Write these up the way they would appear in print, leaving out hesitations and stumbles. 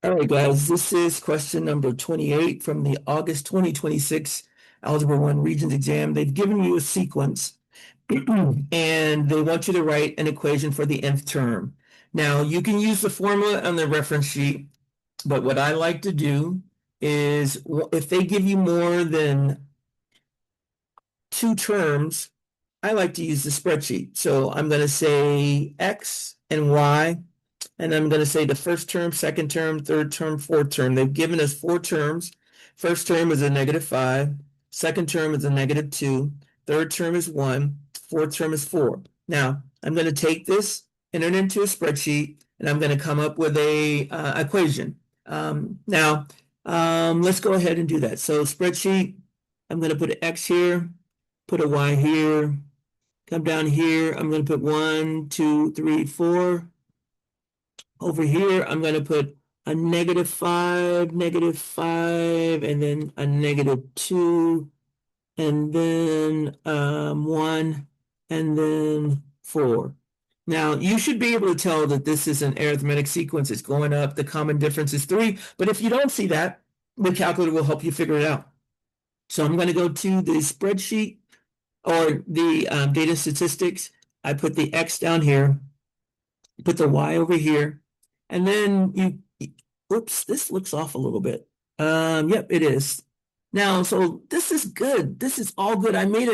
All right, guys, this is question number 28 from the August 2026 Algebra 1 Regents exam. They've given you a sequence and they want you to write an equation for the nth term. Now, you can use the formula on the reference sheet, but what I like to do is if they give you more than two terms, I like to use the spreadsheet. So I'm going to say X and Y, and I'm going to say the first term, second term, third term, fourth term. They've given us four terms. First term is a -5. Second term is a -2. Third term is 1. Fourth term is 4. Now, I'm going to take this, enter it into a spreadsheet, and I'm going to come up with a equation. Let's go ahead and do that. So spreadsheet, I'm going to put an X here, put a Y here, come down here. I'm going to put 1, 2, 3, 4. Over here, I'm going to put a -5, and then a -2, and then 1, and then 4. Now, you should be able to tell that this is an arithmetic sequence. It's going up. The common difference is 3. But if you don't see that, the calculator will help you figure it out. So I'm going to go to the spreadsheet or the data statistics. I put the X down here, put the Y over here, and then oops, this looks off a little bit. Yep, it is. Now, so this is good. This is all good. I made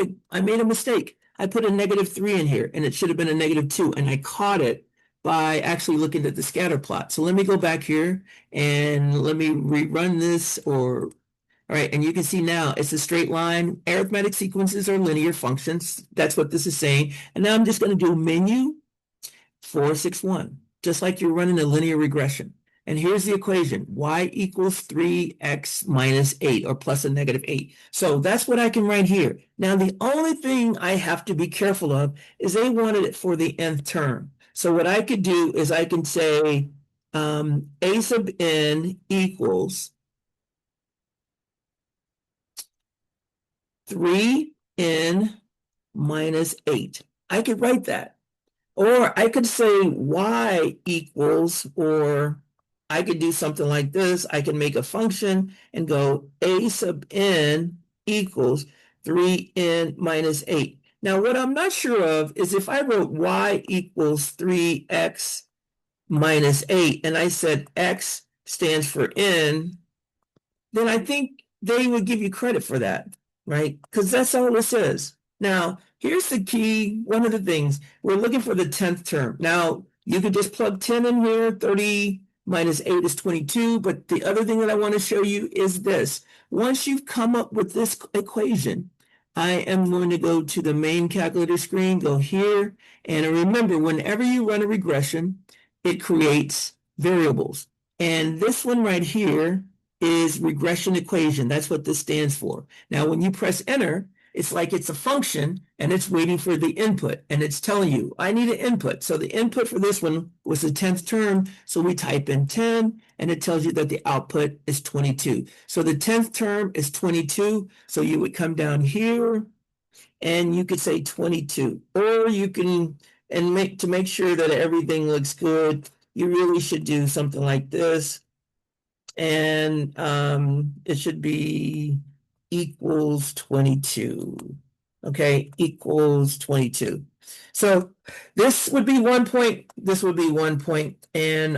a mistake. I put a -3 in here, and it should have been a -2, and I caught it by actually looking at the scatter plot. So let me go back here and let me rerun this all right, and you can see now it's a straight line. Arithmetic sequences are linear functions. That's what this is saying. And now I'm just going to do menu 461, just like you're running a linear regression. And here's the equation, y equals 3x minus 8 or plus a -8. So that's what I can write here. Now, the only thing I have to be careful of is they wanted it for the nth term. So what I could do is I can say a sub n equals 3n minus 8. I could write that. Or I could say y equals, or I could do something like this. I can make a function and go a sub n equals 3n minus 8. Now, what I'm not sure of is if I wrote y equals 3x minus 8 and I said x stands for n, then I think they would give you credit for that, right? Because that's all this is. Now, here's the key. One of the things we're looking for the 10th term. Now, you could just plug 10 in here. 30 minus 8 is 22. But the other thing that I want to show you is this. Once you've come up with this equation, I am going to go to the main calculator screen, go here. And remember, whenever you run a regression, it creates variables. And this one right here is regression equation. That's what this stands for. Now, when you press enter, it's like it's a function and it's waiting for the input and it's telling you, I need an input. So the input for this one was the 10th term. So we type in 10 and it tells you that the output is 22. So the 10th term is 22. So you would come down here and you could say 22, or you can, and to make sure that everything looks good, you really should do something like this. And it should be equals 22. Okay, equals 22. So this would be 1 point, this would be 1 point, and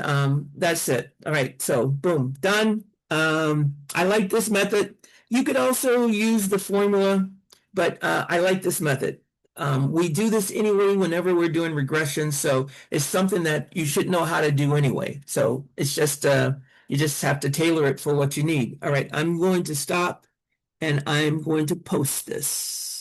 that's it. All right, so boom, done. I like this method. You could also use the formula, but I like this method. We do this anyway whenever we're doing regression, so it's something that you should know how to do anyway. So it's just you just have to tailor it for what you need. All right, I'm going to stop and I'm going to post this.